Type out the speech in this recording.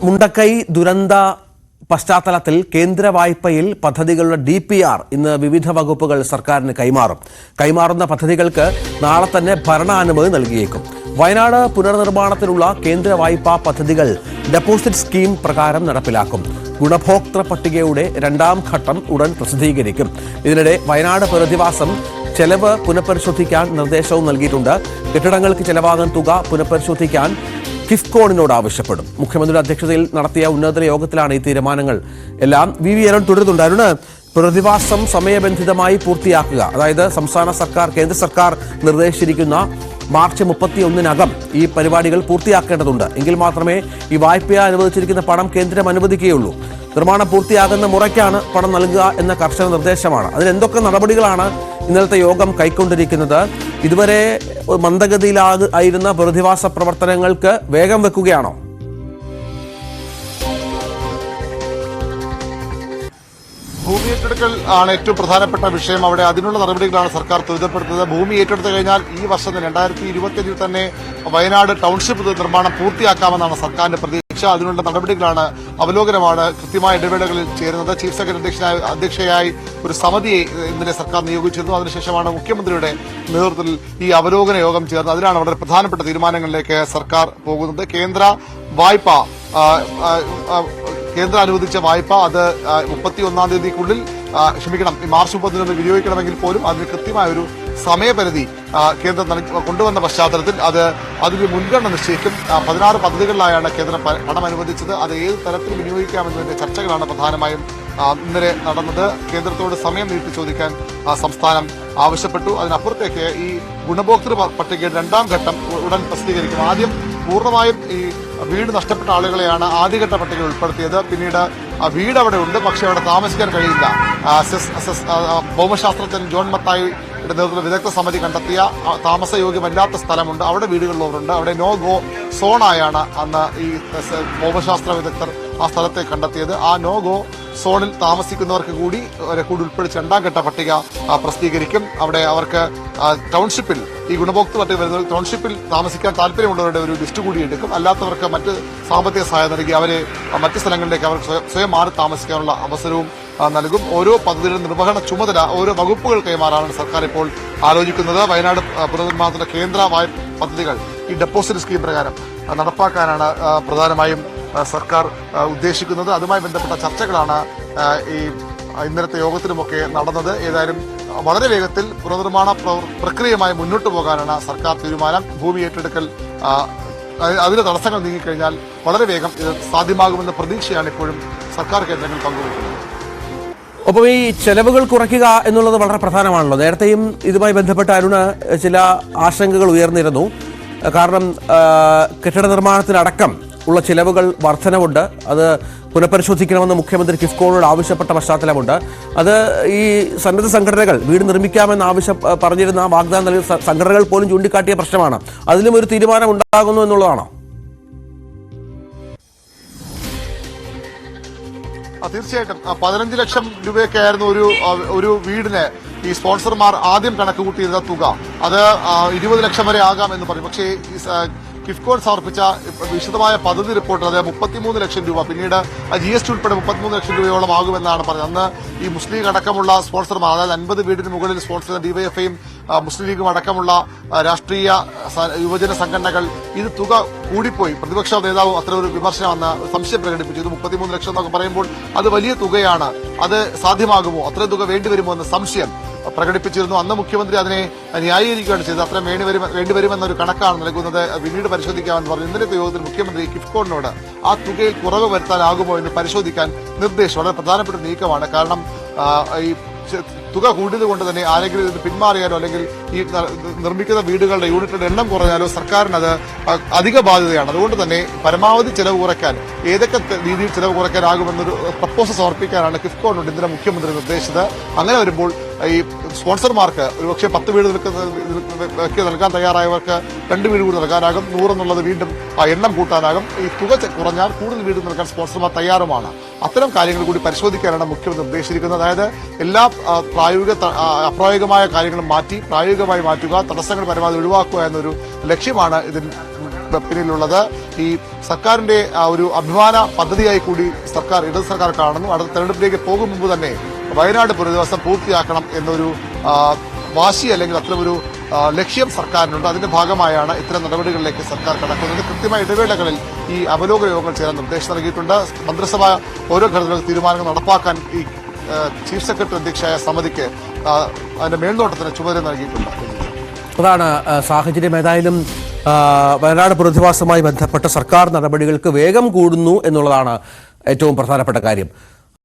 മുണ്ടക്കൈ ദുരന്ത പശ്ചാത്തലത്തിൽ കേന്ദ്ര വായ്പയിൽ പദ്ധതികളുടെ DPR ഇന്ന് വിവിധ വകുപ്പുകൾ സർക്കാരിന് കൈമാറുന്ന പദ്ധതികൾക്ക് നാളെ തന്നെ ഭരണാനുമതി നൽകിയേക്കും. വയനാട് പുനർനിർമ്മാണത്തിനുള്ള കേന്ദ്ര വായ്പാ പദ്ധതികൾ ഡെപ്പോസിറ്റ് സ്കീം പ്രകാരം നടപ്പിലാക്കും. ഗുണഭോക്തൃ പട്ടികയുടെ 2ാം ഘട്ടം ഉടൻ പ്രസിദ്ധീകരിക്കും. ഇതിനിടെ വയനാട് പുനരധിവാസം ചെലവ് പുനഃപരിശോധിക്കാൻ നിർദ്ദേശവും നൽകിയിട്ടുണ്ട്. കെട്ടിടങ്ങൾക്ക് ചെലവാകുന്ന തുക പുനഃപരിശോധിക്കാൻ കിഫ്കോണിനോട് ആവശ്യപ്പെടും. മുഖ്യമന്ത്രിയുടെ അധ്യക്ഷതയിൽ നടത്തിയ ഉന്നതതല യോഗത്തിലാണ് ഈ തീരുമാനങ്ങൾ എല്ലാം. വി അരുൺ തുടരുന്നുണ്ട്. അരുണ്, പുനരധിവാസം സമയബന്ധിതമായി പൂർത്തിയാക്കുക, അതായത് സംസ്ഥാന സർക്കാർ കേന്ദ്ര സർക്കാർ നിർദ്ദേശിച്ചിരിക്കുന്ന മാർച്ച് 31-നകം ഈ പരിപാടികൾ പൂർത്തിയാക്കേണ്ടതുണ്ട്. എങ്കിൽ മാത്രമേ ഈ വായ്പ അനുവദിച്ചിരിക്കുന്ന പണം കേന്ദ്രം അനുവദിക്കുകയുള്ളൂ. നിർമ്മാണം പൂർത്തിയാകുന്ന മുറയ്ക്കാണ് പണം നൽകുക എന്ന കർശന നിർദ്ദേശമാണ്. അതിലെന്തൊക്കെ നടപടികളാണ് ഇന്നലത്തെ യോഗം കൈക്കൊണ്ടിരിക്കുന്നത്? ഇതുവരെ മന്ദഗതിയിലായിരുന്ന പുനരധിവാസ പ്രവർത്തനങ്ങൾക്ക് വേഗം വെക്കുകയാണോ? ഭൂമി ഏറ്റെടുക്കൽ ആണ് ഏറ്റവും പ്രധാനപ്പെട്ട വിഷയം. അവിടെ അതിനുള്ള നടപടികളാണ് സർക്കാർ ത്വരിതപ്പെടുത്തുന്നത്. ഭൂമി ഏറ്റെടുത്തു കഴിഞ്ഞാൽ ഈ വർഷം 2025 തന്നെ വയനാട് ടൗൺഷിപ്പ് നിർമ്മാണം പൂർത്തിയാക്കാമെന്നാണ് സർക്കാരിന്റെ പ്രതീക്ഷ. അതിനുള്ള നടപടികളാണ്, അവലോകനമാണ് കൃത്യമായ ഇടവേളകളിൽ ചേരുന്നത്. ചീഫ് സെക്രട്ടറി അധ്യക്ഷയായി ഒരു സമിതിയെ ഇന്നലെ സർക്കാർ നിയോഗിച്ചിരുന്നു. അതിനുശേഷമാണ് മുഖ്യമന്ത്രിയുടെ നേതൃത്വത്തിൽ ഈ അവലോകന യോഗം ചേർന്നത്. അതിലാണ് വളരെ പ്രധാനപ്പെട്ട തീരുമാനങ്ങളിലേക്ക് സർക്കാർ പോകുന്നത്. കേന്ദ്ര അനുവദിച്ച വായ്പ അത് 31-ാം തീയതിക്കുള്ളിൽ മാർച്ച് 30-ന് വിനിയോഗിക്കണമെങ്കിൽ പോലും അതിന് കൃത്യമായ ഒരു സമയപരിധി കേന്ദ്രം കൊണ്ടുവന്ന പശ്ചാത്തലത്തിൽ അതിന് മുൻഗണന നിശ്ചയിക്കും. 16 പദ്ധതികളിലായാണ് കേന്ദ്രം പണം അനുവദിച്ചത്. അത് ഏത് തരത്തിൽ വിനിയോഗിക്കാമെന്നതിന്റെ ചർച്ചകളാണ് പ്രധാനമായും ഇന്നലെ നടന്നത്. കേന്ദ്രത്തോട് സമയം നീട്ടി ചോദിക്കാൻ സംസ്ഥാനം ആവശ്യപ്പെട്ടു. അതിനപ്പുറത്തേക്ക് ഈ ഗുണഭോക്തൃ പട്ടികയുടെ 2ാം ഘട്ടം ഉടൻ പ്രസിദ്ധീകരിക്കും. ആദ്യം പൂർണ്ണമായും ഈ വീട് നഷ്ടപ്പെട്ട ആളുകളെയാണ് ആദ്യഘട്ട പട്ടികയിൽ ഉൾപ്പെടുത്തിയത്. പിന്നീട് വീട് അവിടെ ഉണ്ട്, പക്ഷേ അവിടെ താമസിക്കാൻ കഴിയില്ല. ഭൗമശാസ്ത്രജ്ഞൻ ജോൺ മത്തായിയുടെ നേതൃത്വത്തിൽ വിദഗ്ധ സമിതി കണ്ടെത്തിയ താമസയോഗ്യമല്ലാത്ത സ്ഥലമുണ്ട്. അവിടെ വീടുകളുള്ളവരുണ്ട്. അവിടെ നോ ഗോ സോണായാണ് അന്ന് ഈ ഭൗമശാസ്ത്ര വിദഗ്ധർ ആ സ്ഥലത്തെ കണ്ടെത്തിയത്. ആ നോ ഗോ സോണിൽ താമസിക്കുന്നവർക്ക് കൂടി ഉൾപ്പെടുത്തി 2ാം ഘട്ട പട്ടിക പ്രസിദ്ധീകരിക്കും. അവിടെ അവർക്ക് ടൗൺഷിപ്പിൽ ഈ ഗുണഭോക്തൃ പട്ടിക വരുന്നത് ടൗൺഷിപ്പിൽ താമസിക്കാൻ താല്പര്യമുള്ളവരുടെ ഒരു ലിസ്റ്റ് കൂടി എടുക്കും. അല്ലാത്തവർക്ക് മറ്റ് സാമ്പത്തിക സഹായം നൽകി അവരെ മറ്റ് സ്ഥലങ്ങളിലേക്ക് അവർക്ക് സ്വയം മാറി താമസിക്കാനുള്ള അവസരവും നൽകും. ഓരോ പദ്ധതിയുടെ നിർവഹണ ചുമതല ഓരോ വകുപ്പുകൾ കൈമാറാനാണ് സർക്കാർ ഇപ്പോൾ ആലോചിക്കുന്നത്. വയനാട് പുനർനിർമ്മാണത്തിന്റെ കേന്ദ്ര പദ്ധതികൾ ഈ ഡെപ്പോസിറ്റ് സ്കീം പ്രകാരം നടപ്പാക്കാനാണ് പ്രധാനമായും സർക്കാർ ഉദ്ദേശിക്കുന്നത്. അതുമായി ബന്ധപ്പെട്ട ചർച്ചകളാണ് ഈ ഇന്നലത്തെ യോഗത്തിലുമൊക്കെ നടന്നത്. ഏതായാലും വളരെ വേഗത്തിൽ പുനർനിർമ്മാണ പ്രക്രിയയുമായി മുന്നോട്ട് പോകാനാണ് സർക്കാർ തീരുമാനം. ഭൂമി ഏറ്റെടുക്കൽ അതിന്റെ തടസ്സങ്ങൾ നീങ്ങിക്കഴിഞ്ഞാൽ വളരെ വേഗം ഇത് സാധ്യമാകുമെന്ന പ്രതീക്ഷയാണ് ഇപ്പോഴും സർക്കാർ കേന്ദ്രങ്ങൾ പങ്കുവയ്ക്കുന്നത്. ഒപ്പം ഈ ചെലവുകൾ കുറയ്ക്കുക എന്നുള്ളത് വളരെ പ്രധാനമാണല്ലോ. നേരത്തെയും ഇതുമായി ബന്ധപ്പെട്ട അരുണ് ചില ആശങ്കകൾ ഉയർന്നിരുന്നു. കാരണം കെട്ടിട നിർമ്മാണത്തിനടക്കം ഉള്ള ചിലവുകൾ വർധനവുണ്ട്. അത് പുനഃപരിശോധിക്കണമെന്ന് മുഖ്യമന്ത്രി കിഫ്കോണോട് ആവശ്യപ്പെട്ട പശ്ചാത്തലമുണ്ട്. അത് ഈ സന്നദ്ധ സംഘടനകൾ വീട് നിർമ്മിക്കാമെന്ന് പറഞ്ഞിരുന്ന വാഗ്ദാനം നൽകിയ സംഘടനകൾ പോലും ചൂണ്ടിക്കാട്ടിയ പ്രശ്നമാണ്. അതിലും ഒരു തീരുമാനം ഉണ്ടാകുന്നു എന്നുള്ളതാണോ? തീർച്ചയായിട്ടും 15 ലക്ഷം രൂപയൊക്കെ ആയിരുന്നു ഒരു വീടിന് ഈ സ്പോൺസർമാർ ആദ്യം കണക്ക് കൂട്ടിയിരുന്ന തുക. അത് 20 ലക്ഷം വരെ ആകാമെന്ന് പറയും. പക്ഷേ കിഫ്കോൺ സമർപ്പിച്ച വിശദമായ പദ്ധതി റിപ്പോർട്ടിൽ അത് 33 ലക്ഷം രൂപ, പിന്നീട് GST ഉൾപ്പെടെ 33 ലക്ഷം രൂപയോളം ആകുമെന്നാണ് പറഞ്ഞത്. അന്ന് ഈ മുസ്ലിം ലീഗ് അടക്കമുള്ള സ്പോൺസർമാർ, അതായത് 50 വീടിന് മുകളിൽ സ്പോൺസർ ഡിവൈഎഫ്ഐയും മുസ്ലിം ലീഗും അടക്കമുള്ള രാഷ്ട്രീയ യുവജന സംഘടനകൾ ഇത് തുക കൂടിപ്പോയി. പ്രതിപക്ഷ നേതാവും അത്ര ഒരു വിമർശനം അന്ന് സംശയം പ്രകടിപ്പിച്ചു. ഇത് 33 ലക്ഷം എന്നൊക്കെ പറയുമ്പോൾ അത് വലിയ തുകയാണ്, അത് സാധ്യമാകുമോ, അത്രയും തുക വേണ്ടിവരുമോ എന്ന സംശയം പ്രകടിപ്പിച്ചിരുന്നു. അന്ന് മുഖ്യമന്ത്രി അതിനെ ന്യായീകരിക്കുകയാണ് ചെയ്തത്. അത്രയും വേണ്ടിവരുമെന്നൊരു കണക്കാണ് നൽകുന്നത്, പിന്നീട് പരിശോധിക്കാമെന്ന് പറഞ്ഞു. ഇന്നലത്തെ യോഗത്തിൽ മുഖ്യമന്ത്രി കിഫ്കോണിനോട് ആ തുകയിൽ കുറവ് വരുത്താനാകുമോ എന്ന് പരിശോധിക്കാൻ നിർദ്ദേശം വളരെ പ്രധാനപ്പെട്ട നീക്കമാണ്. കാരണം ഈ തുക കൂടിയത് കൊണ്ട് തന്നെ ആരെങ്കിലും ഇത് പിന്മാറിയാലോ അല്ലെങ്കിൽ ഈ നിർമ്മിക്കുന്ന വീടുകളുടെ യൂണിറ്റുകളുടെ എണ്ണം കുറഞ്ഞാലോ സർക്കാരിന് അത് അധിക ബാധ്യതയാണ്. അതുകൊണ്ട് തന്നെ പരമാവധി ചെലവ് കുറയ്ക്കാൻ, ഏതൊക്കെ രീതിയിൽ ചെലവ് കുറയ്ക്കാനാകുമെന്നൊരു പ്രപ്പോസൽ സമർപ്പിക്കാനാണ് കിഫ്കോണിനോട് ഇന്നലെ മുഖ്യമന്ത്രി നിർദ്ദേശിച്ചത്. അങ്ങനെ വരുമ്പോൾ ഈ സ്പോൺസർമാർക്ക് ഒരുപക്ഷെ 10 വീട് നൽകാൻ തയ്യാറായവർക്ക് 2 വീട് കൂടി നൽകാനാകും. 100 എന്നുള്ളത് വീണ്ടും എണ്ണം കൂട്ടാനാകും. ഈ തുക കുറഞ്ഞാൽ കൂടുതൽ വീട് നൽകാൻ സ്പോൺസർമാർ തയ്യാറുമാണ്. അത്തരം കാര്യങ്ങൾ കൂടി പരിശോധിക്കാനാണ് മുഖ്യമന്ത്രി നിർദ്ദേശിച്ചിരിക്കുന്നത്. അതായത് എല്ലാ അപ്രായോഗികമായ കാര്യങ്ങളും മാറ്റി പ്രായോഗികമായി മാറ്റുക, തടസ്സങ്ങൾ പരമാവധി ഒഴിവാക്കുക എന്നൊരു ലക്ഷ്യമാണ് ഇതിൽ പിന്നിലുള്ളത്. ഈ സർക്കാരിന്റെ ഒരു അഭിമാന പദ്ധതിയായി കൂടി ഇടത് സർക്കാർ കാണുന്നു. അടുത്ത തെരഞ്ഞെടുപ്പിലേക്ക് പോകും മുമ്പ് തന്നെ വയനാട് പുനരധിവാസം പൂർത്തിയാക്കണം എന്നൊരു വാശി അല്ലെങ്കിൽ അത്തരമൊരു ലക്ഷ്യം സർക്കാരിനുണ്ട്. അതിന്റെ ഭാഗമായാണ് ഇത്തരം നടപടികളിലേക്ക് സർക്കാർ കടക്കുന്നത്. കൃത്യമായ ഇടവേളകളിൽ ഈ അവലോകന യോഗങ്ങൾ ചേരാൻ നിർദ്ദേശം നൽകിയിട്ടുണ്ട്. മന്ത്രിസഭ ഓരോ ഘട്ടത്തിലും തീരുമാനങ്ങൾ നടപ്പാക്കാൻ ഈ ചീഫ് സെക്രട്ടറി അധ്യക്ഷയായ സമിതിക്ക് അതിന്റെ മേൽനോട്ടത്തിന് ചുമതല നൽകിയിട്ടുണ്ട്. അതാണ് സാഹചര്യം. ഏതായാലും വയനാട് പുനരധിവാസവുമായി ബന്ധപ്പെട്ട സർക്കാർ നടപടികൾക്ക് വേഗം കൂടുന്നു എന്നുള്ളതാണ് ഏറ്റവും പ്രധാനപ്പെട്ട കാര്യം.